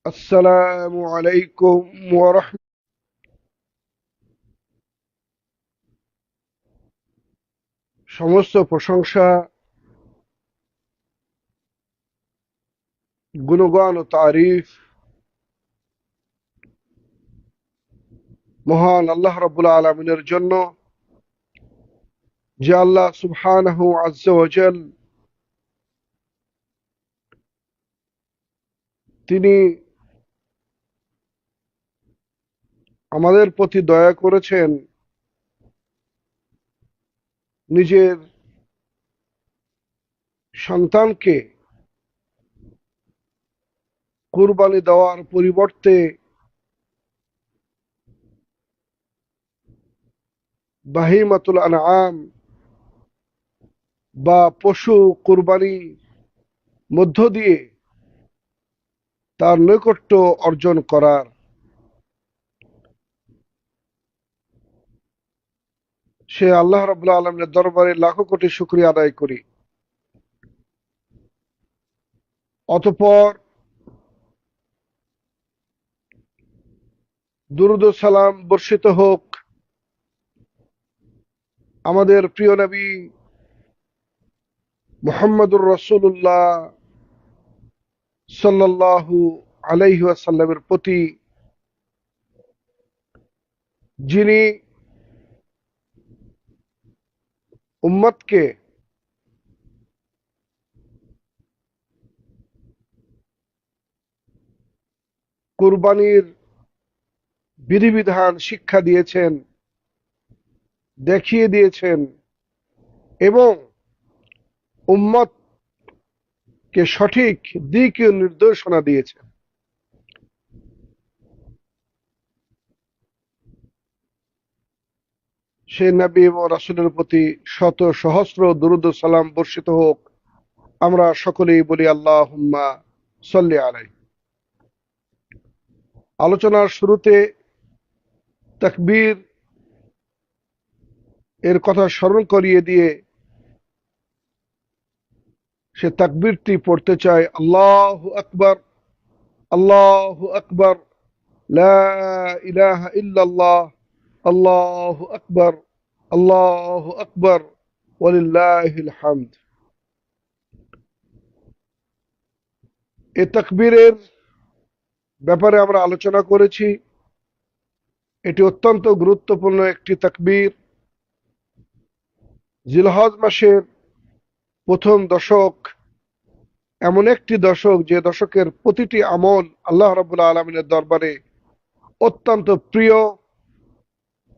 আসসালামু আলাইকুম সমস্ত প্রশংসা, গুণগান ও তারিফ মহান আল্লাহ রাব্বুল আলামিনের জন্য, যে আল্লাহ সুবহানাহু আজ্জা ওয়া জাল তিনি আমাদের প্রতি দয়া করেছেন, নিজের সন্তানকে কুরবানি দেওয়ার পরিবর্তে বাহিমাতুল আনআম বা পশু কুরবানি মধ্য দিয়ে তার নৈকট্য অর্জন করার। সে আল্লাহ রাব্বুল আলামিনের দরবারে লাখো কোটি শুকরিয়া আদায় করি। অতঃপর দুরূদ ও সালাম বর্ষিত হোক আমাদের প্রিয় নবী মুহাম্মদুর রাসূলুল্লাহ সাল্লাল্লাহু আলাইহি ওয়াসাল্লামের প্রতি, যিনি উম্মতকে কুরবানির বিধিবিধান শিক্ষা দিয়েছেন, দেখিয়ে দিয়েছেন এবং উম্মতকে সঠিক দিক ও নির্দেশনা দিয়েছেন। সে নবী এবং রাসূলের প্রতি শত সহস্র দুরূদ ও সালাম বর্ষিত হোক। আমরা সকলেই বলি আল্লাহুম্মা সাল্লি আলাইহি। আলোচনার শুরুতে তাকবীর এর কথা স্মরণ করিয়ে দিয়ে সে তাকবীরটি পড়তে চায়, আল্লাহু আকবার, আল্লাহু আকবার, লা ইলাহা ইল্লাল্লাহ, আল্লাহু আকবার, আল্লাহু আকবার, ওয়ালিল্লাহিল হামদ। এই তাকবীরের ব্যাপারে আমরা আলোচনা করেছি। এটি অত্যন্ত গুরুত্বপূর্ণ একটি তাকবীর। জিলহজ মাসের প্রথম দশক এমন একটি দশক, যে দশকের প্রতিটি আমল আল্লাহ রাব্বুল আলামিনের দরবারে অত্যন্ত প্রিয়,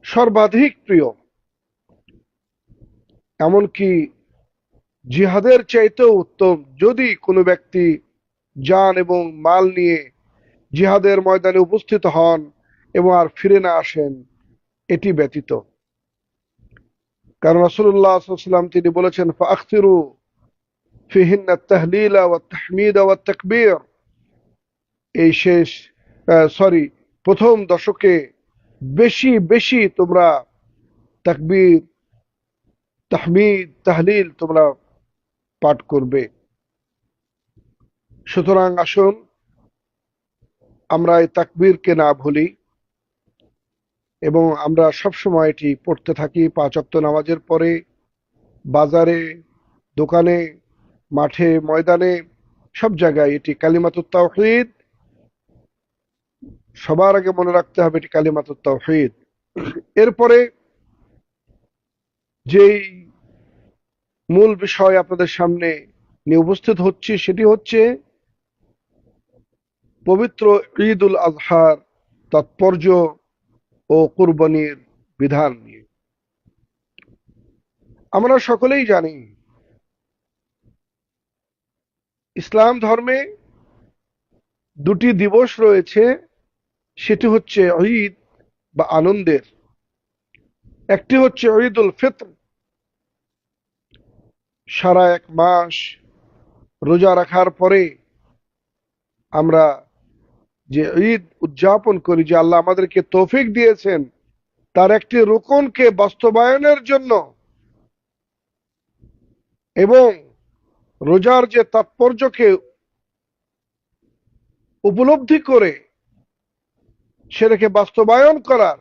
সর্বাধিক প্রিয়। এমনকি জিহাদের চাইতেও উত্তম, যদি কোনো ব্যক্তি জান এবং মাল নিয়ে জিহাদের ময়দানে উপস্থিত হন এবং আর ফিরে না আসেন, এটি ব্যতীত। কারণ রাসূলুল্লাহ সাল্লাল্লাহু আলাইহি ওয়াসাল্লাম তিনি বলেছেন, ফাআকসিরু ফিহিন্না আত-তাহলিলা ওয়াত তাহমিদ ওয়াত তাকবীর। এই শেষ সরি প্রথম দশকে বেশি বেশি তোমরা তাকবীর, তাহমিদ, তাহলিল তোমরা পাঠ করবে। সুতরাং আসুন আমরা এই তাকবীরকে না ভুলি এবং আমরা সবসময় এটি পড়তে থাকি। 5 ওয়াক্ত নামাজের পরে, বাজারে, দোকানে, মাঠে, ময়দানে, সব জায়গায় এটি কালিমাতুত তাওহীদ। সবার আগে মনে রাখতে হবে এটি কালিমাতুত তাওহীদ। এরপরে যেই মূল বিষয় আপনাদের সামনে নিয়ে উপস্থিত হচ্ছি, সেটি হচ্ছে পবিত্র ঈদ উল আজহার তাৎপর্য ও কুরবানির বিধান নিয়ে। আমরা সকলেই জানি, ইসলাম ধর্মে দুটি দিবস রয়েছে। সেটি হচ্ছে ঈদ বা আনন্দের। একটি হচ্ছে ঈদ উল ফিত্র, সারা এক মাস রোজা রাখার পরে আমরা যে ঈদ উদযাপন করি, যে আল্লাহ আমাদেরকে তৌফিক দিয়েছেন তার একটি রুকনকে বাস্তবায়নের জন্য এবং রোজার যে তাৎপর্যকে উপলব্ধি করে সেটাকে বাস্তবায়ন করার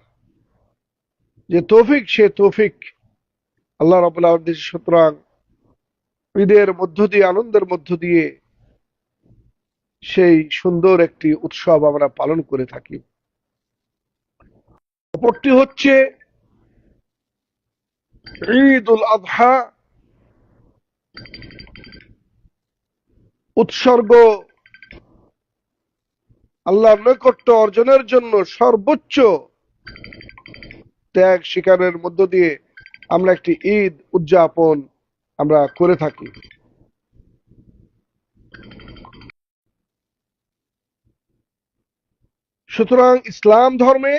যে তৌফিক, সে তৌফিক আল্লাহ রাব্বুল আলামিন দিয়েছেন। সুতরাং ঈদের মধ্য দিয়ে, আনন্দের মধ্য দিয়ে সেই সুন্দর একটি উৎসব আমরা পালন করে থাকি। অপরটি হচ্ছে ঈদ উল আযহা, উৎসর্গ, আল্লাহর নৈকট্য অর্জনের জন্য সর্বোচ্চ ত্যাগ স্বীকারের মধ্য দিয়ে আমরা একটি ঈদ উদযাপন আমরা করে থাকি। সুতরাং ইসলাম ধর্মে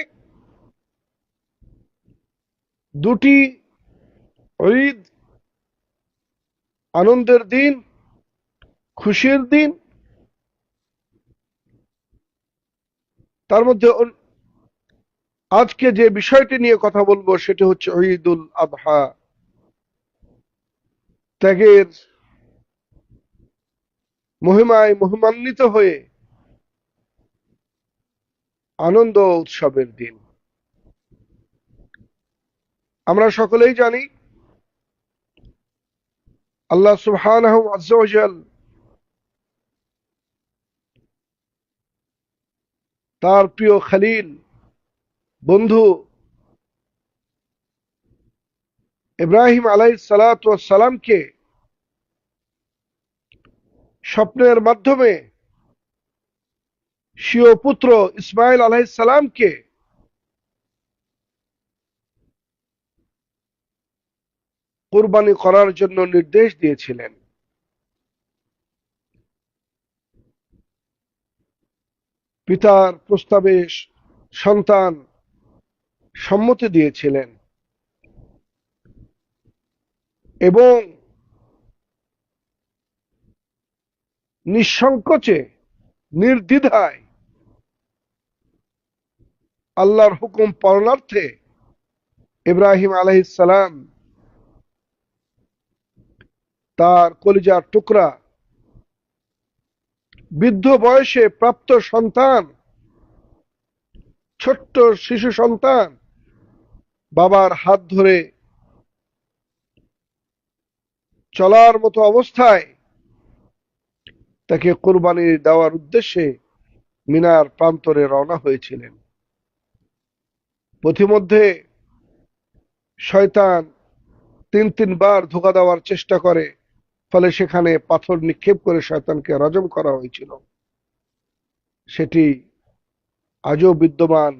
দুটি ঈদ, আনন্দের দিন, খুশির দিন। তার মধ্যে আজকে যে বিষয়টি নিয়ে কথা বলবো সেটি হচ্ছে ঈদ উল আযহা, ত্যাগের মহিমায় মহিমান্বিত হয়ে আনন্দ উৎসবের দিন। আমরা সকলেই জানি আল্লাহ সুবহানাহু আযজা ওয়া জাল তার প্রিয় খলিল, বন্ধু ইব্রাহিম আলাইহিস সালাতু ওয়াস সালামকে স্বপ্নের মাধ্যমে স্বীয় পুত্র ইসমাইল আলাইহিস সালামকে কুরবানি করার জন্য নির্দেশ দিয়েছিলেন। পিতার প্রস্তাবে সন্তান সম্মতি দিয়েছিলেন এবং নিঃসংকোচে, নির্দ্বিধায় আল্লাহর হুকুম পালনার্থে ইব্রাহিম আলাইহিস সালাম তার কলিজার টুকরা বৃদ্ধ বয়সে প্রাপ্ত সন্তান, ছোট্ট শিশু সন্তান বাবার হাত ধরে চলার মতো অবস্থায় তাকে কুরবানি দেওয়ার উদ্দেশ্যে মিনার প্রান্তরে রওনা হয়েছিলেন। পথিমধ্যে শয়তান তিনবার ধোঁকা দেওয়ার চেষ্টা করে, ফলে সেখানে পাথর নিক্ষেপ করে শয়তানকে রজম করা হয়েছিল। সেটি আজও বিদ্যমান।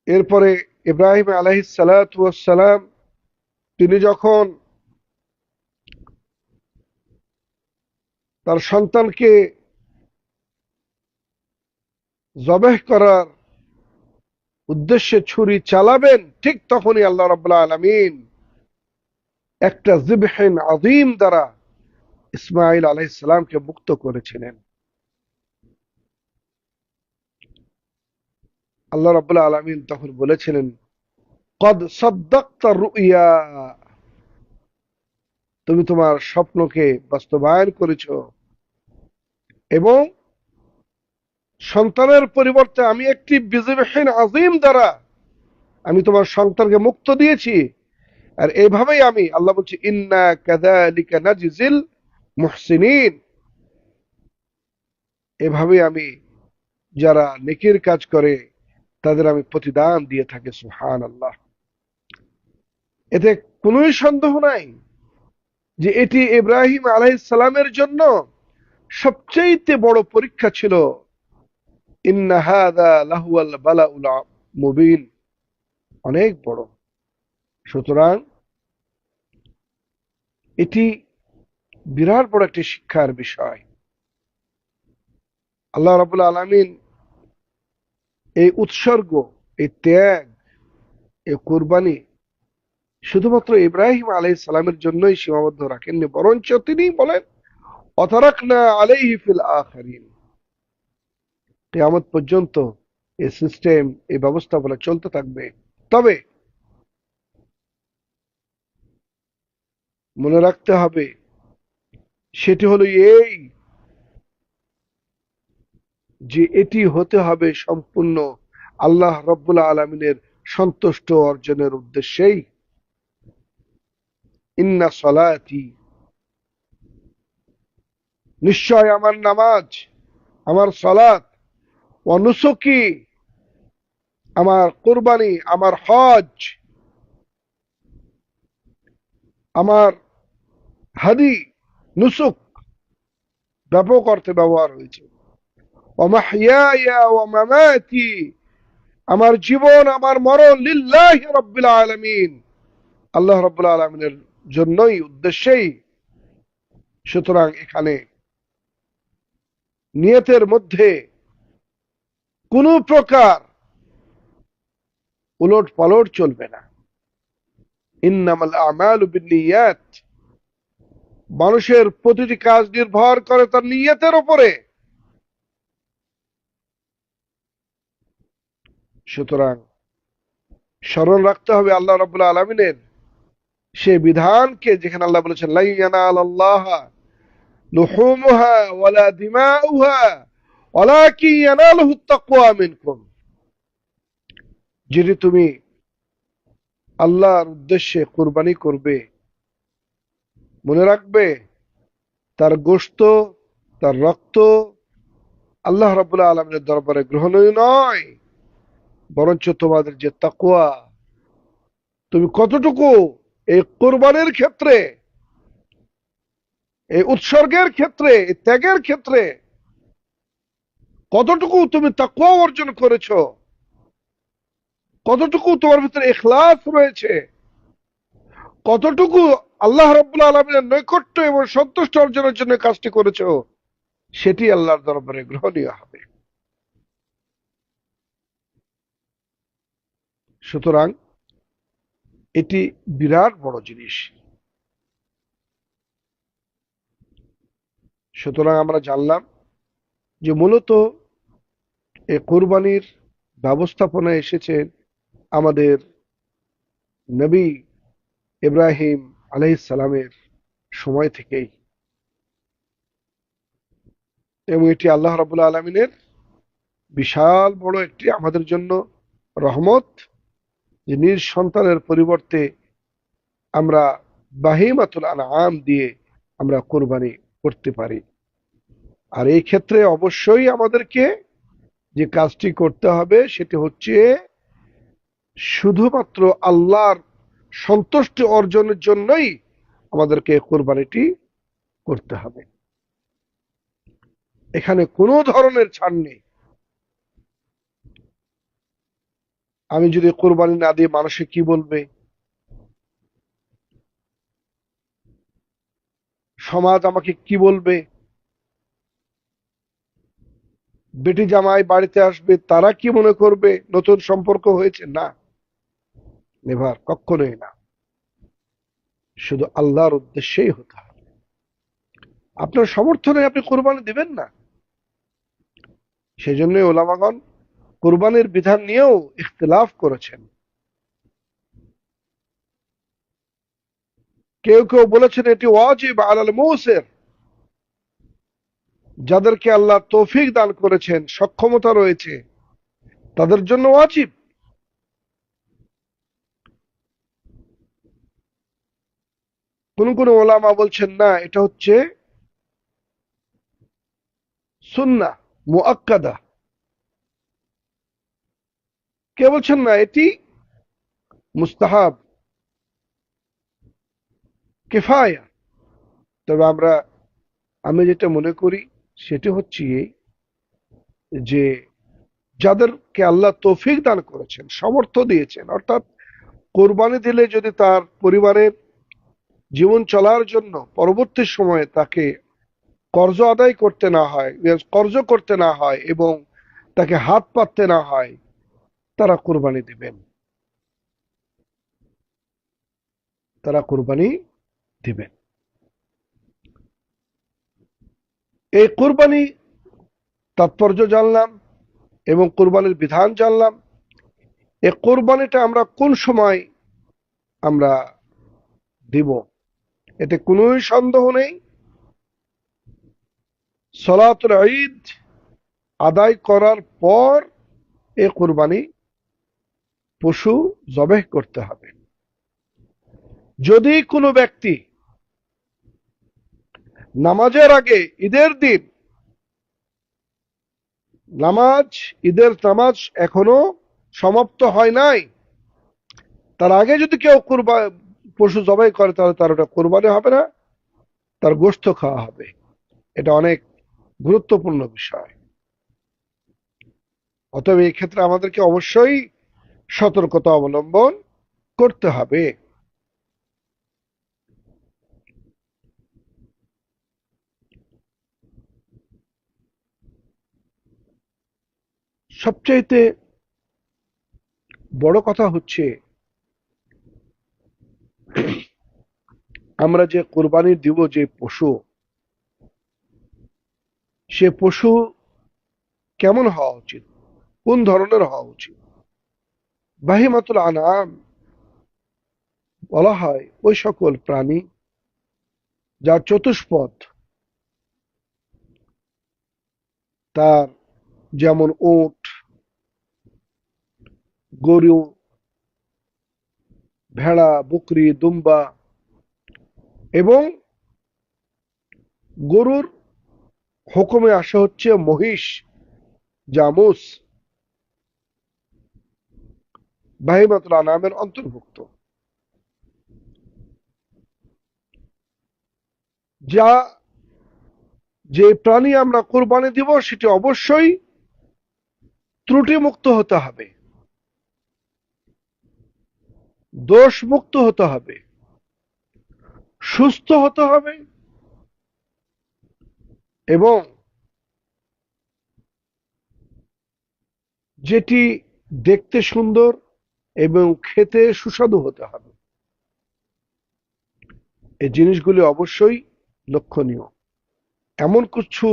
এরপরে ইব্রাহিম আলাইহিস সালাতু ওয়াস সালাম তিনি যখন তার সন্তানকে জবেহ করার উদ্দেশ্যে ছুরি চালাবেন, ঠিক তখনই আল্লাহ রাব্বুল আলামিন একটা জিবহিন আযীম দ্বারা ইসমাঈল আলাইহিস সালামকে মুক্ত করেছিলেন। আল্লাহ রাব্বুল আলামিন তখন বলেছিলেন, কদ সাদ্দাকতা রুইয়া, তুমি তোমার স্বপ্নকে বাস্তবায়ন করেছো এবং সন্তানের পরিবর্তে আমি একটি বিজবিহীন আযীম দ্বারা আমি তোমার সন্তানকে মুক্ত দিয়েছি। আর এভাবেই আমি, আল্লাহ বলছি, ইন্না কাযালিকা নাজজিল মুহসিনিন, এভাবেই আমি যারা নেকির কাজ করে তাদের আমি প্রতিদান দিয়ে থাকি। সুবহানাল্লাহ। এতে কোনোই সন্দেহ নাই যে এটি ইব্রাহিম আলাইহিস সালামের জন্য সবচেয়ে বড় পরীক্ষা ছিল। ইন্না হাযা লাহুয়াল বালাউল মুবিন, অনেক বড়। সুতরাং এটি বিরাট বড় একটি শিক্ষার বিষয়। আল্লাহ রাব্বুল আলামিন এই উৎসর্গ, এই ত্যাগ, এই কুরবানি শুধুমাত্র ইব্রাহিম আলাইহিস সালামের জন্যই সীমাবদ্ধ রাখেননি, বরঞ্চ তিনি বলেন, অতারাকনা আলাইহি ফিল আখিরিন, কিয়ামত পর্যন্ত এই সিস্টেম, এই ব্যবস্থাপনা চলতে থাকবে। তবে মনে রাখতে হবে সেটি হলো এই যে এটি হতে হবে সম্পূর্ণ আল্লাহ রব্বুল আলমিনের সন্তুষ্ট অর্জনের উদ্দেশ্যেই। ইন্না সলাতি, নিশ্চয় আমার নামাজ, আমার সলাত, ওয়া নুসুকি, আমার কুরবানি, আমার হজ, আমার হাদি, নুসুক ব্যাপক অর্থে ব্যবহার হয়েছে। ওয়া মাহইয়ায়া ওয়া মামাতি, আমার জীবন আমার মরণ লিল্লাহি রাব্বিল আলামিন, আল্লাহ রাব্বুল আলামিনের জন্যই, উদ্দেশ্যেই। সুতরাং এখানে নিয়তের মধ্যে কোনো প্রকার উলট পালট চলবে না। ইন্নামাল আমালু বিন্নিয়াত, মানুষের প্রতিটি কাজ নির্ভর করে তার নিয়তের উপরে। সুতরাং স্মরণ রাখতে হবে আল্লাহ রাব্বুল আলামিনের সে বিধানকে, যেখানে আল্লাহ বলেছেন লা ইয়ানালাল্লাহা লুহুমুহা ওয়ালা দিমাউহা ওয়ালাকিন ইয়ানালুহুত তাকওয়া মিনকুম, যেটি তুমি আল্লাহর উদ্দেশ্যে কুরবানি করবে, মনে রাখবে তার গোশত, তার রক্ত আল্লাহ রাব্বুল আলামিনের দরবারে গ্রহণীয় নয়, বরঞ্চ তোমাদের যে তাকওয়া, তুমি কতটুকু এই কুরবানির ক্ষেত্রে, এই উৎসর্গের ক্ষেত্রে, এই ত্যাগের ক্ষেত্রে কতটুকু তুমি তাকওয়া অর্জন করেছো, কতটুকু তোমার ভিতরে ইখলাস রয়েছে, কতটুকু আল্লাহ রাব্বুল আলামিনের নৈকট্য এবং সন্তুষ্ট অর্জনের জন্য কাজটি করেছো, সেটি আল্লাহর দরবারে গ্রহণীয় হবে। সুতরাং এটি বিরাট বড় জিনিস। সুতরাং আমরা জানলাম যে মূলত এই কোরবানির ব্যবস্থাপনা এসেছে আমাদের নবী ইব্রাহিম আলাইহিস সালামের সময় থেকেই, এবং এটি আল্লাহ রাব্বুল আলামিনের বিশাল বড় একটি আমাদের জন্য রহমত, যে নিজ সন্তানের পরিবর্তে আমরা বাহিমাতুল আনআম দিয়ে আমরা কোরবানি করতে পারি। আর এই ক্ষেত্রে অবশ্যই আমাদেরকে যে কাজটি করতে হবে সেটি হচ্ছে শুধুমাত্র আল্লাহর সন্তুষ্টি অর্জনের জন্যই আমাদেরকে কোরবানিটি করতে হবে। এখানে কোনো ধরনের ছাড় নেই। আমি যদি কোরবানি না দিয়ে মানুষে কি বলবে, সমাজ আমাকে কি বলবে, বেটি জামাই বাড়িতে আসবে তারা কি মনে করবে, নতুন সম্পর্ক হয়েছে, না, নেভার, কখনোই না। শুধু আল্লাহর উদ্দেশ্যেই হতে হবে। আপনার সমর্থনে আপনি কোরবানি দিবেন না। সেজন্য ওলামাগণ কোরবানির বিধান নিয়েও ইখতিলাফ করেছেন। কেউ কেউ বলেছেন এটি ওয়াজিব আলাল মুসির, যাদেরকে আল্লাহ তৌফিক দান করেছেন, সক্ষমতা রয়েছে, তাদের জন্য ওয়াজিব। কোন কোন ওলামা বলছেন না, এটা হচ্ছে সুন্নাহ মুআক্কাদা। কে বলছেন না এটি মুস্তাহাব, কিফায়া। তবে আমি যেটা মনে করি সেটি হচ্ছে এই, যে যাদেরকে আল্লাহ তৌফিক দান করেছেন, সামর্থ্য দিয়েছেন, অর্থাৎ কোরবানি দিলে যদি তার পরিবারের জীবন চলার জন্য পরবর্তী সময়ে তাকে কর্জ আদায় করতে না হয়, কর্জ করতে না হয়, এবং তাকে হাত পাততে না হয়, তারা কোরবানি দিবেন, তারা কোরবানি দিবেন। এই কোরবানি তাৎপর্য জানলাম এবং কোরবানির বিধান জানলাম। এই কোরবানিটা আমরা কোন সময় আমরা দিব, এতে কোনোই সন্দেহ নেই সলাতুল ঈদ আদায় করার পর এ কুরবানি পশু জবেহ করতে হবে। যদি কোনো ব্যক্তি নামাজের আগে, ঈদের দিন ঈদের নামাজ এখনো সমাপ্ত হয় নাই, তার আগে যদি কেউ পশু জবাই করে, তাহলে তার ওটা কোরবানি হবে না, তার গোশত খাওয়া হবে। এটা অনেক গুরুত্বপূর্ণ বিষয়। অতএব এই ক্ষেত্রে আমাদেরকে অবশ্যই সতর্কতা অবলম্বন করতে হবে। সবচাইতে বড় কথা হচ্ছে, আমরা যে কোরবানি দিব যে পশু, সে পশু কেমন হওয়া উচিত, কোন ধরনের হওয়া উচিত? বাহিমাতুল আনাম বলা হয় ওই সকল প্রাণী যার চতুষ্পদ, তার যেমন উট, গরু, ভেড়া, বকরি, দুম্বা, এবং গরুর হুকুমে আসা হচ্ছে মহিষ, জামুস, বাহিমাতুল আনামের অন্তর্ভুক্ত। যা যে প্রাণী আমরা কোরবানি দিব সেটি অবশ্যই ত্রুটিমুক্ত হতে হবে, দোষমুক্ত হতে হবে, সুস্থ হতে হবে, এবং যেটি দেখতে সুন্দর এবং খেতে সুস্বাদু হতে হবে। এই জিনিসগুলি অবশ্যই লক্ষণীয়। এমন কিছু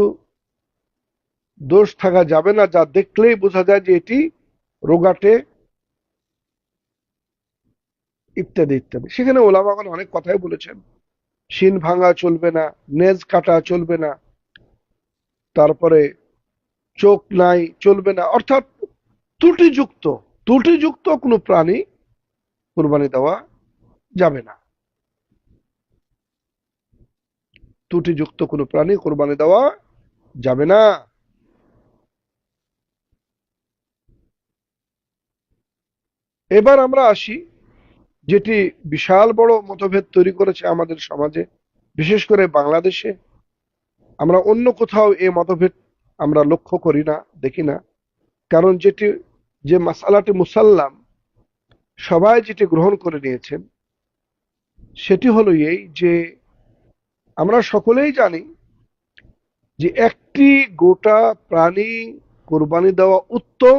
দোষ থাকা যাবে না যা দেখলেই বোঝা যায় যে এটি রোগাটে, ইত্যাদি ইত্যাদি। সেখানে ওলামাগণ অনেক কথাই বলেছেন। শিন ভাঙা চলবে না, নেজ কাটা চলবে না, তারপরে চোখ নাই চলবে না, অর্থাৎ ত্রুটিযুক্ত ত্রুটিযুক্ত কোনো প্রাণী কোরবানি দেওয়া যাবে না। ত্রুটিযুক্ত কোনো প্রাণী কোরবানি দেওয়া যাবে না। এবার আমরা আসি, যেটি বিশাল বড় মতভেদ তৈরি করেছে আমাদের সমাজে, বিশেষ করে বাংলাদেশে। আমরা অন্য কোথাও এই মতভেদ আমরা লক্ষ্য করি না, দেখি না। কারণ যে মাসালাটি মুসাল্লাম, সবাই যেটি গ্রহণ করে নিয়েছেন, সেটি হলো এই যে আমরা সকলেই জানি যে একটি গোটা প্রাণী কোরবানি দেওয়া উত্তম,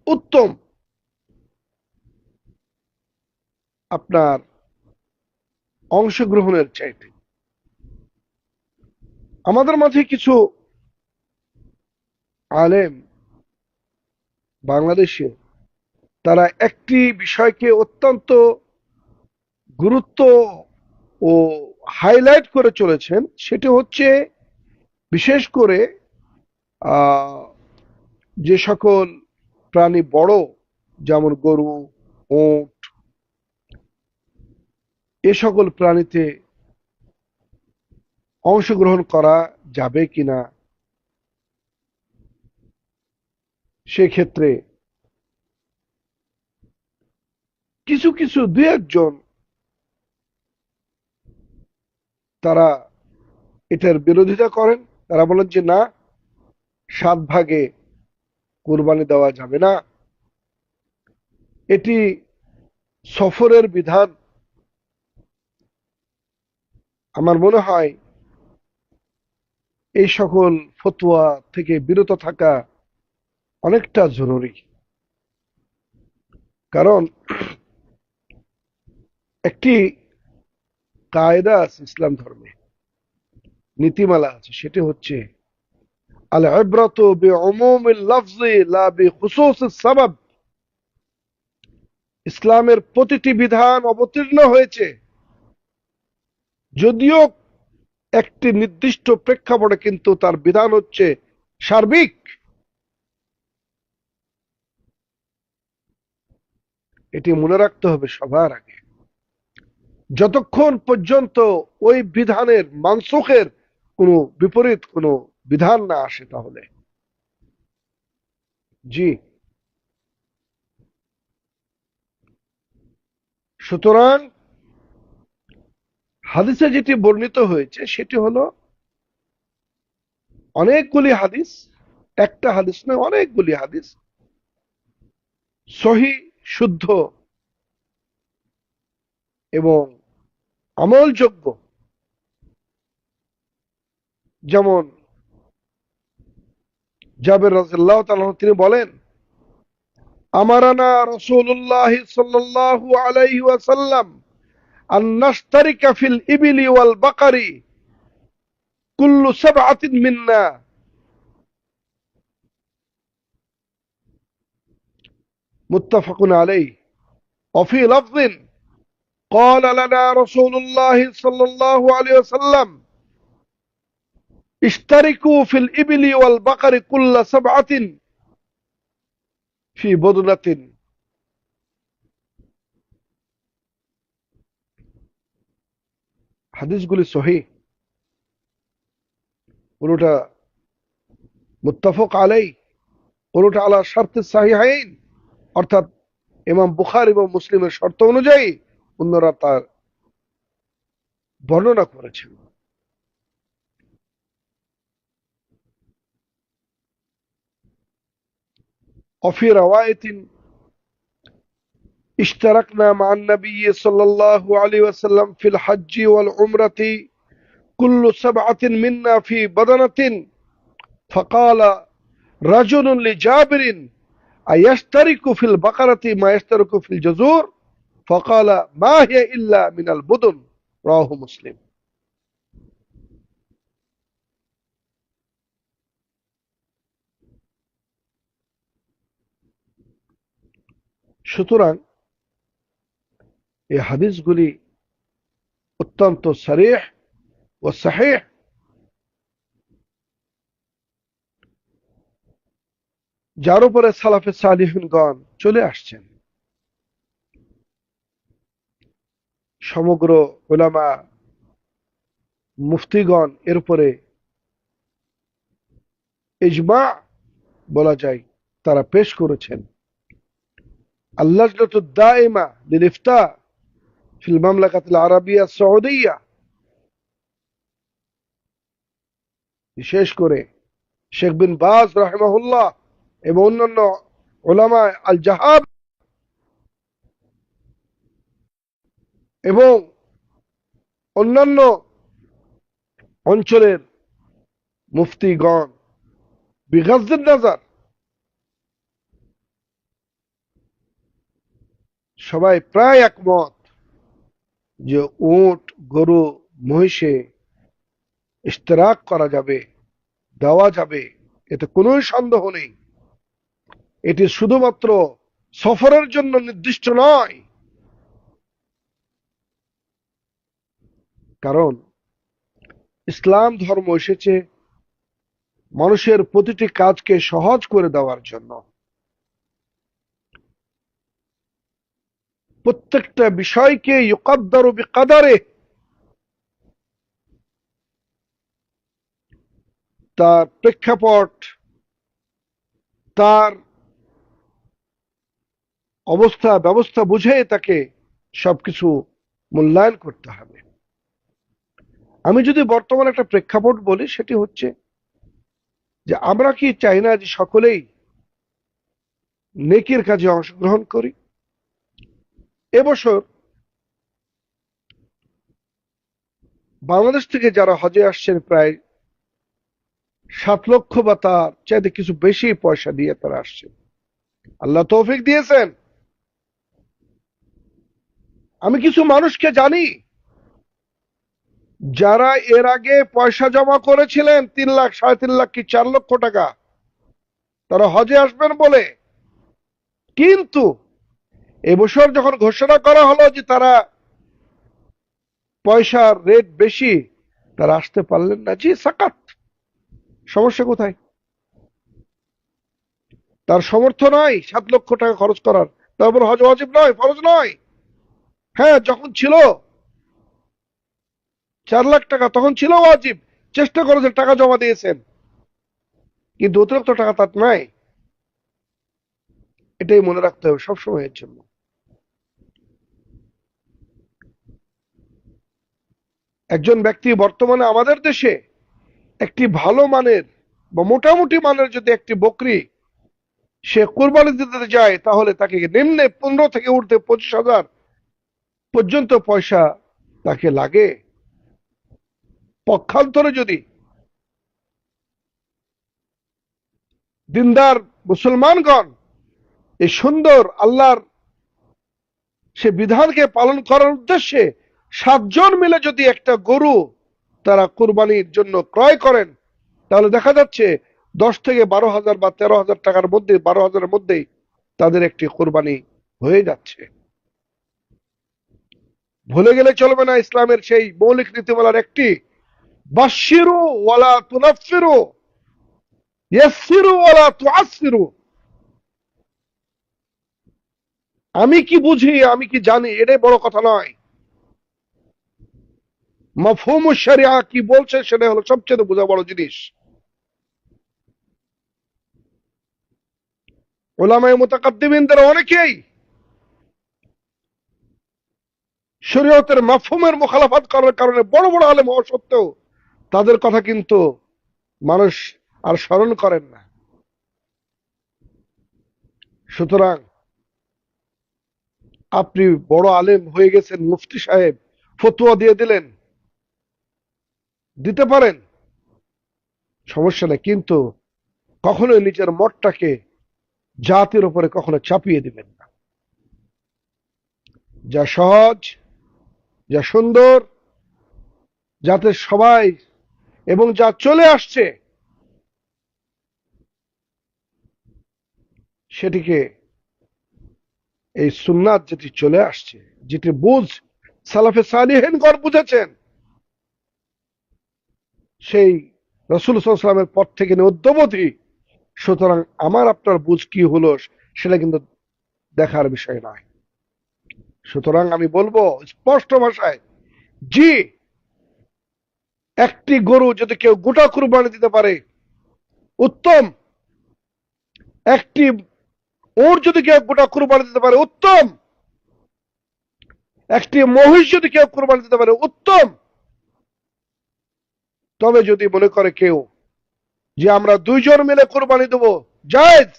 উত্তম আপনার অংশগ্রহণের চাইতে। আমাদের মাঝে কিছু আলেম বাংলাদেশে, তারা একটি বিষয়কে অত্যন্ত গুরুত্ব ও হাইলাইট করে চলেছেন। সেটি হচ্ছে বিশেষ করে আহ, যে সকল প্রাণী বড়, যেমন গরু, উট, এ সকল প্রাণীতে অংশগ্রহণ করা যাবে কিনা, সেক্ষেত্রে কিছু কিছু দু একজন তারা এটার বিরোধিতা করেন। তারা বলেন যে না, 7 ভাগে কোরবানি দেওয়া যাবে না, এটি সফরের বিধান। আমার মনে হয় এই সকল ফতোয়া থেকে বিরত থাকা অনেকটা জরুরি। কারণ একটি কায়দা আছে ইসলাম ধর্মে, নীতিমালা আছে, সেটি হচ্ছে আল ইবরাতু বিউমুমিল লাফজি লা বিখুসুসিস সাবাব। ইসলামের প্রতিটি বিধান অবতীর্ণ হয়েছে যদিও একটি নির্দিষ্ট প্রেক্ষাপটে, কিন্তু তার বিধান হচ্ছে সার্বিক। এটি মনে রাখতে হবে সবার আগে, যতক্ষণ পর্যন্ত ওই বিধানের মানসুখের কোনো বিপরীত কোনো বিধান না আসে। তাহলে জি, সুতরাং হাদিসে যেটি বর্ণিত হয়েছে সেটি হলো অনেকগুলি হাদিস, একটা হাদিস নয়, অনেকগুলি হাদিস সহি, শুদ্ধ এবং আমলযোগ্য। যেমন জাবের রাদিয়াল্লাহু তাআলা তিনি বলেন, আমারানা রাসূলুল্লাহ সাল্লাল্লাহু আলাইহি ওয়াসাল্লাম আন নাশতারিকা ফিল ইবিলি ওয়াল বাকারি কুল্লু সাবআতিন মিন্না। মুত্তাফাকুন আলাইহি। وفي لفظ قال لنا رسول الله صلى الله عليه وسلم اشتركوا في الإبل والبقر كل سبعة في بدنة। হাদিসগুলি সহিহ, কোনটা মুত্তাফাক আলাইহি, কোনটা আলা শর্তে সাহিহাইন, অর্থাৎ ইমাম বুখারী এবং মুসলিমের শর্ত অনুযায়ী অন্যরা তার বর্ণনা করেছেন। وفي رواية اشتركنا مع النبي صلى الله عليه وسلم في الحج والعمرة كل سبعة منا في بدنة فقال رجل لجابر أيشترك في البقرة ما يشترك في الجزور فقال ما هي إلا من البدن رواه مسلم। সুতরাং এই হাদিসগুলি অত্যন্ত সরিহ ও সহিহ, যার উপরে সালাফে সালিহিনগণ চলে আসছেন। সমগ্র উলামা মুফতিগণ এর উপরে ইজমা বলা যায়, তারা পেশ করেছেন। আল্লাজনাতু দাইমা লিল ইফতা ফিল মামলাকাতিল আরাবিয়া সউদিয়া, বিশেষ করে শেখ বিন বাজ রাহিমাহুল্লাহ এবং অন্যান্য উলামা আল জাহাব এবং অন্যান্য অঞ্চলের মুফতিগণ বিগজ্জিন নাজার সবাই প্রায় একমত যে উট, গরু, মহিষে ইশতেরাক করা যাবে, দেওয়া যাবে, এতে কোনো সন্দেহ নেই। এটি শুধুমাত্র সফরের জন্য নির্দিষ্ট নয়, কারণ ইসলাম ধর্ম এসেছে মানুষের প্রতিটি কাজকে সহজ করে দেওয়ার জন্য। প্রত্যেকটা বিষয়কে ইউকাদ্দারু বিকাদারে, তার প্রেক্ষাপট, তার অবস্থা ব্যবস্থা বুঝে তাকে সবকিছু মূল্যায়ন করতে হবে। আমি যদি বর্তমান একটা প্রেক্ষাপট বলি, সেটি হচ্ছে যে আমরা কি চাই না যে সকলেই নেকির কাজে অংশগ্রহণ করি? এবছর বাংলাদেশ থেকে যারা হজে আসছেন প্রায় 7 লক্ষ বা তার চাইতে কিছু বেশি পয়সা দিয়ে তারা আসছেন। আল্লাহ তৌফিক দিয়েছেন। আমি কিছু মানুষকে জানি যারা এর আগে পয়সা জমা করেছিলেন 3 লাখ, 3.5 লাখ কি 4 লক্ষ টাকা, তারা হজে আসবেন বলে, কিন্তু এবছর যখন ঘোষণা করা হলো যে তারা পয়সার রেট বেশি, তারা আসতে পারলেন না, জি সাকাত, সমস্যা কোথায়? তার সামর্থ্য নাই 7 লক্ষ টাকা খরচ করার, তারপর হজ ওয়াজিব নয়, ফরজ নয়। হ্যাঁ, যখন ছিল 4 লাখ টাকা তখন ছিল ওয়াজিব, চেষ্টা করেছেন, টাকা জমা দিয়েছেন, কিন্তু অতিরিক্ত টাকা তার নাই। এটাই মনে রাখতে হবে সবসময়ের জন্য। একজন ব্যক্তি বর্তমানে আমাদের দেশে একটি ভালো মানের বা মোটামুটি মানের যদি একটি বকরি সে কোরবানি দিতে যায়, তাহলে তাকে নিম্নে 15 থেকে উঠতে 25,000 পর্যন্ত পয়সা তাকে লাগে। পক্ষান্তরে যদি দিনদার মুসলমানগণ এই সুন্দর আল্লাহর সে বিধানকে পালন করার উদ্দেশ্যে 7 জন মিলে যদি একটা গরু তারা কোরবানির জন্য ক্রয় করেন, তাহলে দেখা যাচ্ছে 10 থেকে 12,000 বা 13,000 টাকার মধ্যে, 12,000-এর মধ্যেই তাদের একটি কোরবানি হয়ে যাচ্ছে। ভুলে গেলে চলবে না ইসলামের সেই মৌলিক নীতিমালার একটি, বাশশিরু ওয়ালা তুনাফফিরু, ইয়াসসিরু ওয়ালা তুআসসিরু। আমি কি বুঝি, আমি কি জানি, এটাই বড় কথা নয়। মাফহুমুশ শরিয়া কি বলছে সেটা হলো সবচেয়ে বোঝা বড় জিনিস। উলামায়ে মুতাকাদ্দিমিনদের অনেকেই শরীয়তের মাফহুমের মুখালাফাত করার কারণে বড় বড় আলেম হওয়া সত্ত্বেও তাদের কথা কিন্তু মানুষ আর স্মরণ করেন না। সুতরাং আপনি বড় আলেম হয়ে গেছেন, মুফতি সাহেব ফতোয়া দিয়ে দিলেন, দিতে পারেন, সমস্যা নেই, কিন্তু কখনোই নিজের মতটাকে জাতির উপরে কখনো চাপিয়ে দিবেন না। যা সহজ, যা সুন্দর, যাতে সবাই, এবং যা চলে আসছে সেটিকে, এই সুন্নাত যেটি চলে আসছে, যেটি বুঝ সালাফে সালিহিনগণ বুঝেছেন, সেই রাসূল সাল্লাল্লাহু আলাইহি ওয়াসাল্লামের পথ থেকে নিয়ে অদ্যাবধি। সুতরাং আমার আপনার বুঝ কি হলো সেটা কিন্তু দেখার বিষয় নয়। সুতরাং আমি বলবো স্পষ্ট ভাষায়, জি, একটি গরু যদি কেউ গোটা কুরবানি দিতে পারে উত্তম, একটি ওর যদি কেউ গোটা কুরবানি দিতে পারে উত্তম, একটি মহিষ যদি কেউ কুরবানি দিতে পারে উত্তম। তবে যদি মনে করে কেউ যে আমরা 2 জন মিলে কোরবানি দেবো, জায়েজ,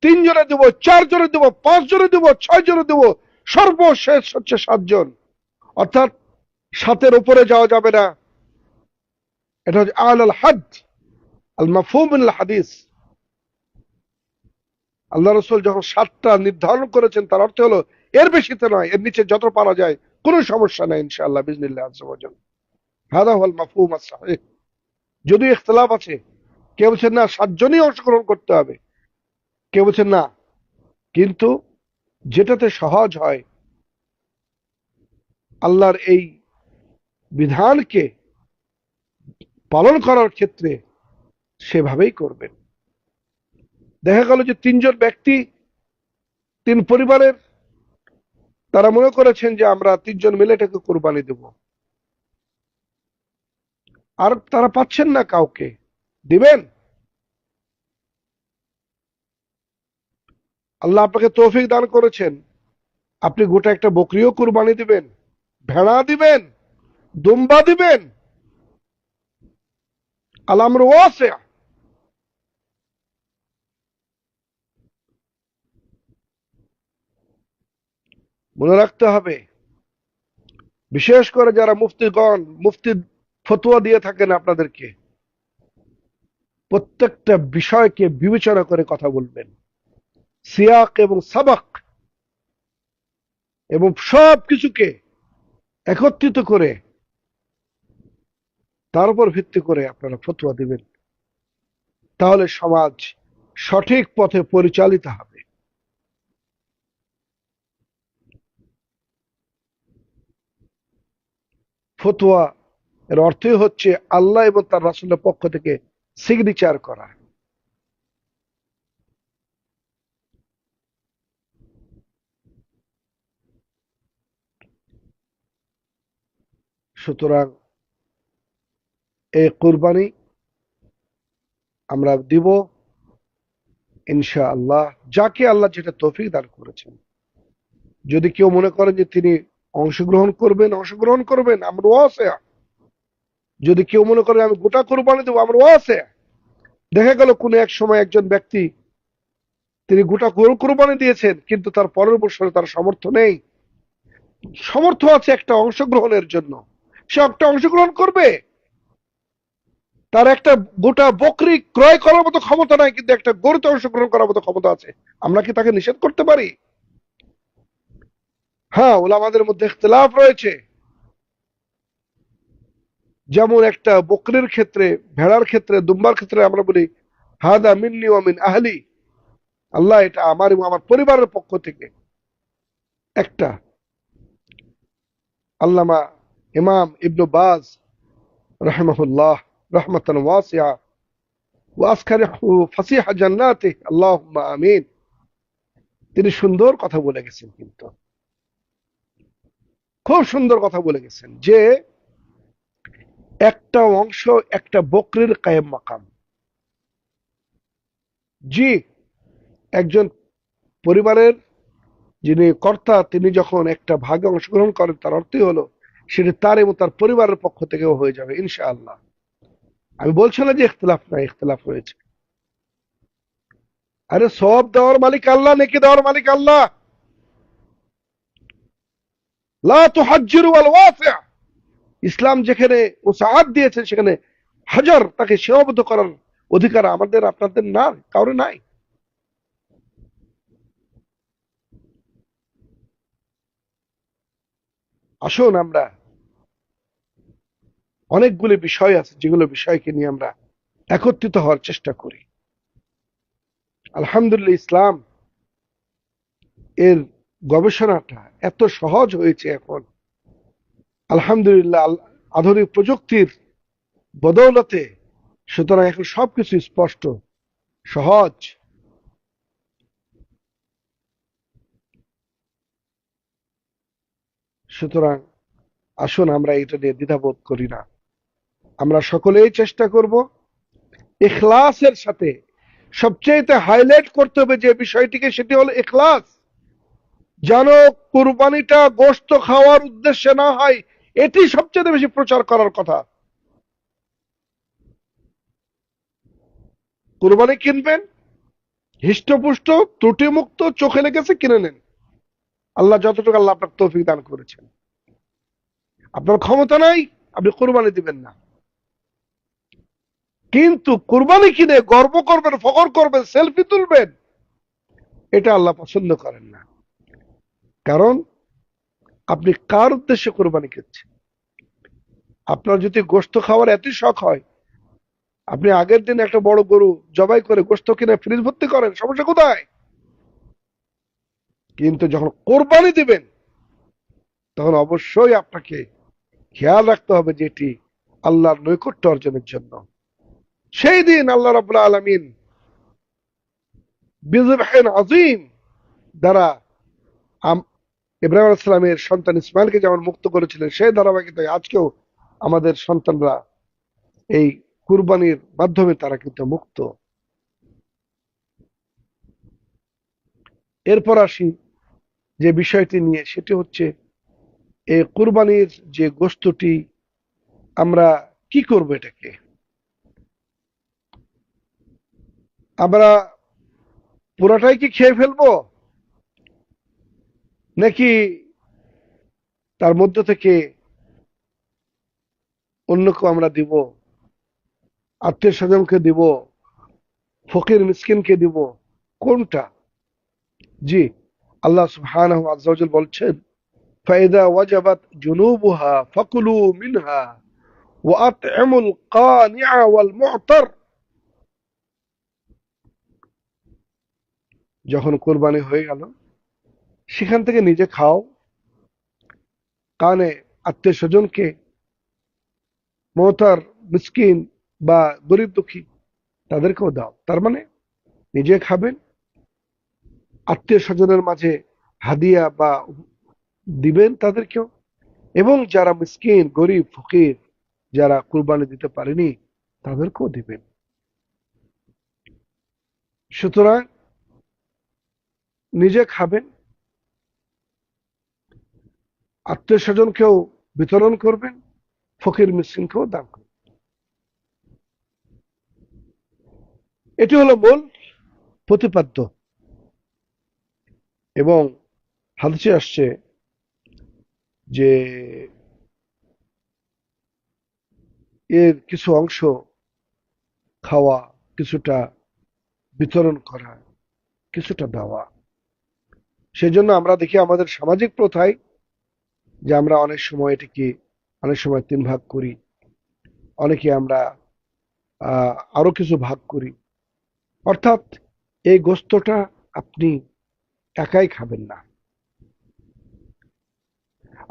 3 জনে দেবো, 4 জনে দেবো, 5 জনে দেবো, 6 জনে দেবো, সর্বশেষ হচ্ছে 7 জন, অর্থাৎ 7-এর উপরে যাওয়া যাবে না। এটা হচ্ছে আল হাদ আল মাফহুম মিনাল হাদিস। আল্লাহ রাসূল যখন 7টা নির্ধারণ করেছেন, তার অর্থ হলো এর বেশিতে নয়, এর নিচে যত পারা যায় কোনো সমস্যা নাই ইনশাআল্লাহ বিজনিল্লাহ আযজা ওয়া জাল। হাদা হুয়াল মাফহুম আস-সাহিহ। যদিও ইখতিলাফ আছে, কেউ বলছেন না 7 জনই অংশগ্রহণ করতে হবে, কেউ বলছেন না, কিন্তু যেটাতে সহজ হয় আল্লাহর এই বিধানকে পালন করার ক্ষেত্রে সেভাবেই করবেন। দেখা গেল যে 3 জন ব্যক্তি, 3 পরিবারের, তারা মনে করেছেন যে আমরা 3 জন মিলে এটাকে কোরবানি দেব, আর তারা পাচ্ছেন না কাউকে দিবেন। আল্লাহ আপনাকে তৌফিক দান করেছেন, আপনি গোটা একটা বকরিও কোরবানি দিবেন, ভেড়া দিবেন, দুম্বা দিবেন, আল আমরু ওয়াসি'। মনে রাখতে হবে, বিশেষ করে যারা মুফতিগণ, মুফতি ফতোয়া দিয়ে থাকেন আপনাদেরকে, প্রত্যেকটা বিষয়কে বিবেচনা করে কথা বলবেন, সিয়াক এবং সাবাক এবং সব কিছুকে একত্রিত করে তার উপর ভিত্তি করে আপনারা ফতোয়া দিবেন, তাহলে সমাজ সঠিক পথে পরিচালিত হবে। ফতোয়া এর অর্থই হচ্ছে আল্লাহ এবং তার রাসূলের পক্ষ থেকে সিগনেচার করা। সুতরাং এই কুরবানি আমরা দিব ইনশাআল্লাহ, যাকে আল্লাহ যেটা তৌফিক দান করেছেন। যদি কেউ মনে করেন যে তিনি অংশগ্রহণ করবেন, আমরা ওয়াসে। যদি কেউ মনে করে আমি গোটা কোরবানি দেবো, আমরা ওয়াসে। দেখা গেল কোন এক সময় একজন ব্যক্তি তিনি গোটা কোরবানি দিয়েছেন, কিন্তু তার পরের বছরে তার সামর্থ্য নেই, সামর্থ্য আছে একটা অংশগ্রহণের জন্য, সে একটা অংশগ্রহণ করবে। তার একটা গোটা বকরি ক্রয় করার মতো ক্ষমতা নাই, কিন্তু একটা গরুতে অংশগ্রহণ করার মতো ক্ষমতা আছে। আমরা কি তাকে নিষেধ করতে পারি? হ্যাঁ, ওলামাদের মধ্যে ইখতিলাফ রয়েছে। যেমন একটা বকরির ক্ষেত্রে, ভেড়ার ক্ষেত্রে, দুম্বার ক্ষেত্রে আমরা বলি হাদা মিন্নি ওয়া মিন আহলি, আল্লাহ এটা আমার এবং আমার পরিবারের পক্ষ থেকে। একটা আল্লামা ইমাম ইবনু বাজ রাহিমাহুল্লাহ রাহমাতান ওয়াসিআ ওয়া আসকারিহু ফাসিহা জান্নাতিহি আল্লাহুম্মা আমিন, তিনি সুন্দর কথা বলে গেছেন, কিন্তু খুব সুন্দর কথা বলে গেছেন যে একটা অংশ একটা বকরির কায়েম মাকাম। জি, একজন পরিবারের যিনি কর্তা তিনি যখন একটা ভাগে অংশগ্রহণ করেন, তার অর্থই হলো সেটি তার এবং তার পরিবারের পক্ষ থেকেও হয়ে যাবে ইনশাআল্লাহ। আমি বলছি না যে ইখতিলাফ নাই, ইখতিলাফ হয়েছে। আরে সওয়াব দেওয়ার মালিক আল্লাহ, নেকি দেওয়ার মালিক আল্লাহ। লা তুহাজ্জিরু আল ওয়াসি', ইসলাম যেখানে উসাআত দিয়েছেন সেখানে হাজার তাকে সীমাবদ্ধ করার অধিকার আমাদের আপনাদের না, কারো নাই। আসুন আমরা, অনেকগুলি বিষয় আছে যেগুলো বিষয়কে নিয়ে আমরা একত্রিত হওয়ার চেষ্টা করি। আলহামদুলিল্লাহ, ইসলাম এর গবেষণাটা এত সহজ হয়েছে এখন। আলহামদুলিল্লাহ, আধুনিক প্রযুক্তির বদৌলতে। সুতরাং এখন সবকিছু স্পষ্ট, সহজ। সুতরাং আসুন আমরা এটা নিয়ে দ্বিধাবোধ করি না। আমরা সকলেই চেষ্টা করব ইখলাসের সাথে। সবচেয়ে হাইলাইট করতে হবে যে বিষয়টিকে, সেটি হলো ইখলাস। যেন কুরবানিটা গোশত খাওয়ার উদ্দেশ্যে না হয়, এটি সবচেয়ে বেশি প্রচার করার কথা। কুরবানি কিনবেন, হৃষ্টপুষ্ট, ত্রুটিমুক্ত, চোখে লেগেছে কিনে নেন। আল্লাহ যতটুকু আল্লাহ আপনার তৌফিক দান করেছেন। আপনার ক্ষমতা নাই, আপনি কুরবানি দিবেন না। কিন্তু কুরবানি কিনে গর্ব করবেন, ফখর করবেন, সেলফি তুলবেন, এটা আল্লাহ পছন্দ করেন না। কারণ আপনি কার উদ্দেশ্যে কোরবানি করছেন? আপনার যদি গোশত খাওয়ার এতই শখ হয়, আপনি আগের দিন একটা বড় গরু জবাই করে গোশত কিনে ফ্রিজ ভর্তি করেন, সমস্যা কোথায়? কিন্তু যখন কোরবানি দিবেন, তখন অবশ্যই আপনাকে খেয়াল রাখতে হবে যে এটি আল্লাহর নৈকট্য অর্জনের জন্য। সেই দিন আল্লাহ রাব্বুল আলামিন বিযবহিন আযীম দ্বারা ইব্রাহিম আলাইহিস সালামের সন্তান ইসমাইলকে যেমন মুক্ত করেছিলেন, সেই ধারাবাহিকতায় আজকেও আমাদের সন্তানরা এই কুরবানির মাধ্যমে তারা কিন্তু মুক্ত। এরপর আসি যে বিষয়টি নিয়ে, সেটি হচ্ছে এই কুরবানির যে গোশতটি, আমরা কি করব এটাকে? আমরা পুরাটাই কি খেয়ে ফেলবো, নাকি তার মধ্য থেকে অন্যকে আমরা দিব, আত্মীয় স্বজনকে দিব, ফকির মিসকিনকে দিব? কোনটা? জি, আল্লাহ সুবহানাহু ওয়া তাআলা বলছেন ফাইদা ওয়াজাবাত জুনুবুহা ফাকুলু মিনহা ওয়া আত'ইমুল কানি'a ওয়াল মু'তার। যখন কুরবানি হয়ে গেল, সেখান থেকে নিজে খাও, কানে আত্মীয় স্বজনকে মহতার, মিসকিন বা গরিব দুঃখী তাদেরকেও দাও। তার মানে নিজে খাবেন, আত্মীয় স্বজনের মাঝে হাদিয়া বা দিবেন তাদেরকেও, এবং যারা মিসকিন, গরিব, ফকির, যারা কুরবানি দিতে পারেনি তাদেরকেও দিবেন। সুতরাং নিজে খাবেন, আত্মীয় স্বজনকেও বিতরণ করবেন, ফকির মিসকিনকেও দান করবেন। এটি হলো মূল প্রতিপাদ্য। এবং হাদিসে আসছে যে এর কিছু অংশ খাওয়া, কিছুটা বিতরণ করা, কিছুটা দেওয়া। সেজন্য আমরা দেখি আমাদের সামাজিক প্রথায় যে আমরা অনেক সময় এটিকে অনেক সময় 3 ভাগ করি, অনেকে আমরা আরো কিছু ভাগ করি। অর্থাৎ এই গোস্তটা আপনি একাই খাবেন না।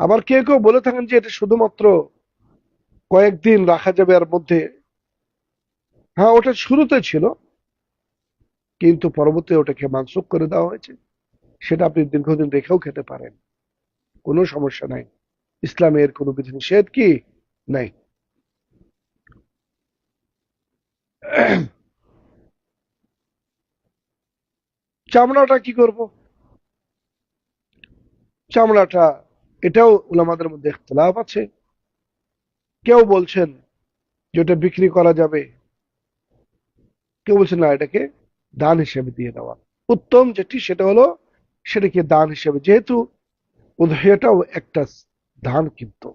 আবার কেউ কেউ বলে থাকেন যে এটা শুধুমাত্র কয়েকদিন রাখা যাবে, এর মধ্যে। হ্যাঁ, ওটা শুরুতে ছিল, কিন্তু পরবর্তী ওটাকে মানসুখ করে দেওয়া হয়েছে। সেটা আপনি দীর্ঘদিন রেখেও খেতে পারেন, কোনো সমস্যা নাই। ইসলামে এর কোনো বিধিনিষেধ কি নাই। চামড়াটা কি করব? চামড়াটা, এটাও উলামাদের মধ্যে ইখতিলাফ আছে। কেউ বলছেন যে ওটা বিক্রি করা যাবে, কেউ বলছেন না, এটাকে দান হিসেবে দিয়ে দেওয়া উত্তম। যেটি সেটা হলো সেটাকে দান হিসেবে, যেহেতু উযহিয়াটাও একটা দান, কিন্তু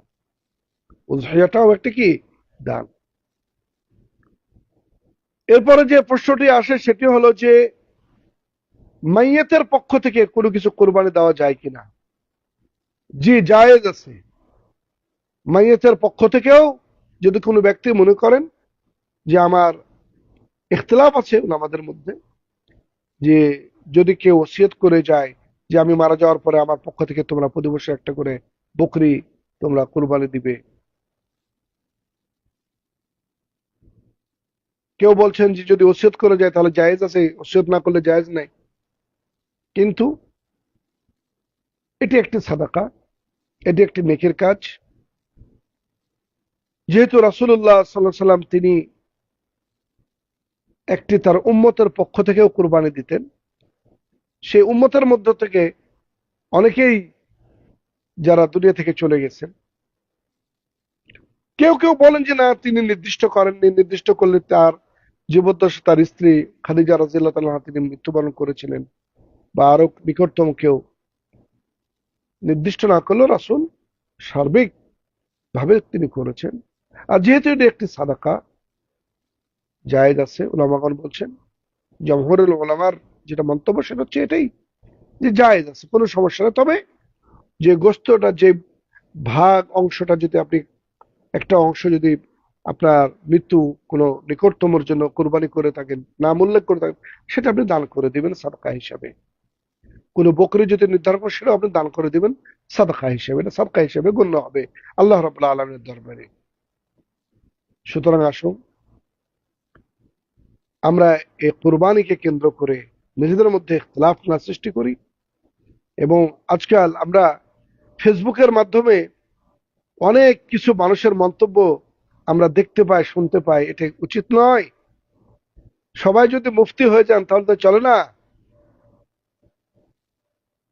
উযহিয়াটাও একটা কি দান। এরপরে যে প্রশ্নটি আসে সেটি হলো যে মাইয়াতের পক্ষ থেকে কোনো কিছু কোরবানি দেওয়া যায় কিনা। জি, জায়েজ আছে। মাইয়াতের পক্ষ থেকেও যদি কোনো ব্যক্তি মনে করেন যে আমার, ইখতিলাফ আছে আমাদের মধ্যে, যে যদি কেউ ওসিয়ত করে যায় যে আমি মারা যাওয়ার পরে আমার পক্ষ থেকে তোমরা প্রতি বছর একটা করে বকরি তোমরা কোরবানি দিবে। কেউ বলছেন যে যদি ওসিয়ত করে যায় তাহলে জায়েজ আছে, ওসিয়ত না করলে জায়েজ নাই। কিন্তু এটি একটি সাদাকা, এটি একটি নেকির কাজ। যেহেতু রাসূলুল্লাহ সাল্লাল্লাহু আলাইহি সাল্লাম তিনি একটি তার উম্মতের পক্ষ থেকেও কুরবানি দিতেন, সেই উম্মতের মধ্য থেকে অনেকেই যারা দুনিয়া থেকে চলে গেছেন, কেউ কেউ বলেন যে না, তিনি নির্দিষ্ট করেননি, নির্দিষ্ট করলে তার জীবদ্দশা তার স্ত্রী খাদিজা রাদিয়াল্লাহু তাআলা তিনি মৃত্যুবরণ করেছিলেন, বা আরো নিকটতম কেউ, নির্দিষ্ট না করলেও রাসূল সার্বিক ভাবে তিনি করেছেন। আর যেহেতু এটি একটি সাদাকা, জায়েজ আছে। উলামাগণ বলছেন, জমহুরুল উলামার যেটা মন্তব্য সেটা হচ্ছে এটাই, যে জায়েজ আছে, কোনো সমস্যা নেই। তবে যে গোস্তটা, যে ভাগ অংশটা, যদি আপনি একটা অংশ যদি আপনার মৃত্যু কোনো নিকটতমর জন্য কোরবানি করে থাকেন, নাম উল্লেখ করে থাকেন, সেটা আপনি দান করে দিবেন সাদকা হিসাবে। কোনো বকরি যদি নির্ধারণ করেন, সেটা আপনি দান করে দিবেন সাদকা হিসেবে, এটা সাদকা হিসেবে গণ্য হবে আল্লাহ রাব্বুল আলামিনের দরবারে। সুতরাং আসুন আমরা এই কোরবানিকে কেন্দ্র করে নিজেদের মধ্যে ইখতিলাফ না সৃষ্টি করি। এবং আজকাল আমরা ফেসবুকের মাধ্যমে অনেক কিছু মানুষের মন্তব্য আমরা দেখতে পাই, শুনতে পাই, এটা উচিত নয়। সবাই যদি মুফতি হয়ে যান তাহলে তো চলে না।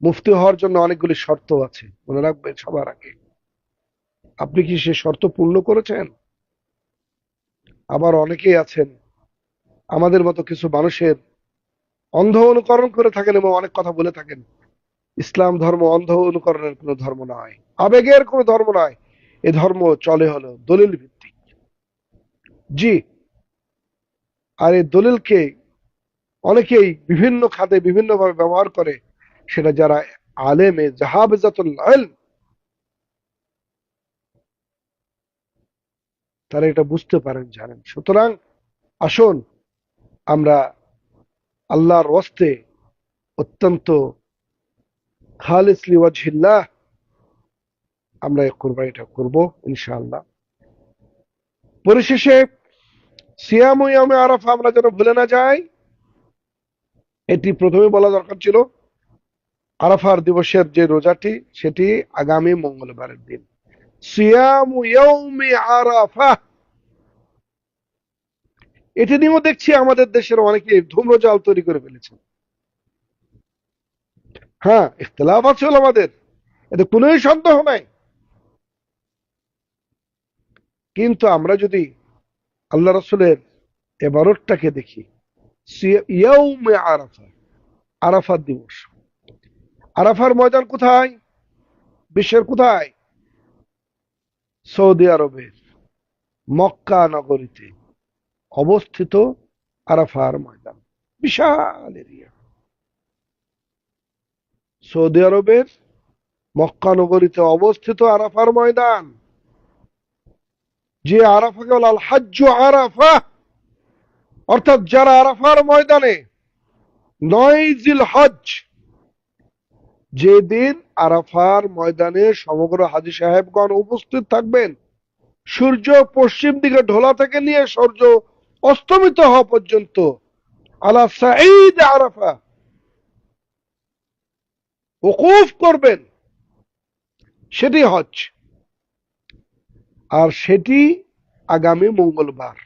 মুফতি হওয়ার জন্য অনেকগুলি শর্ত আছে, মনে রাখবেন সবার আগে। আপনি কি সে শর্ত পূর্ণ করেছেন? আবার অনেকেই আছেন আমাদের মতো কিছু মানুষের অন্ধ অনুকরণ করে থাকেন এবং অনেক কথা বলে থাকেন। ইসলাম ধর্ম অন্ধ অনুকরণের কোনো ধর্ম নয়, আবেগের কোনো ধর্ম নয়। এ ধর্ম চলে হলো দলিল ভিত্তিক। জি। আর এই দলিলকে অনেকেই বিভিন্ন খাতে বিভিন্নভাবে ব্যবহার করে, সেটা যারা আলেমে জাহাবেজাতুল ইলম, তারা এটা বুঝতে পারেন, জানেন। সুতরাং আসুন আমরা আল্লাহর ওয়াস্তে অত্যন্ত খালিস লিওয়াজহিল্লাহ আমরা এই কুরবানিটা করব ইনশাআল্লাহ। পরিশেষে সিয়াম ইয়ামে আরাফা আমরা যেন ভুলে না যাই, এটি প্রথমে বলা দরকার ছিল। আরাফার দিবসের যে রোজাটি, সেটি আগামী মঙ্গলবারের দিন। সিয়াম ইয়াউমি আরাফা, এটি নিয়েও দেখছি আমাদের দেশের অনেকে ধূম্রজাল তৈরি করে ফেলেছে। হ্যাঁ, ইখতিলাফ আছে আমাদের, এতে কোনো সন্দেহ নাই। কিন্তু আমরা যদি আল্লাহ রসুলের এবারতটাকে দেখি, ইয়াউমে আরাফা, আরাফার দিবস। আরাফার ময়দান কোথায়? বিশ্বের কোথায়? সৌদি আরবের মক্কা নগরীতে অবস্থিত আরাফার ময়দান, বিশাল এরিয়া। সৌদি আরবের মক্কা নগরীতে অবস্থিত আরাফার ময়দান, যে আরাফাকে বলা আল হাজ্জ আরাফা, অর্থাৎ যারা আরাফার ময়দানে 9 জিলহজ, যেদিন আরাফার ময়দানে সমগ্র হাজী সাহেবগণ উপস্থিত থাকবেন, সূর্য পশ্চিম দিকে ঢোলা থেকে নিয়ে সূর্য অস্তমিত হওয়া পর্যন্ত আলা সাঈদ আরাফা ওকুফ করবেন, সেটি হজ। আর সেটি আগামী মঙ্গলবার।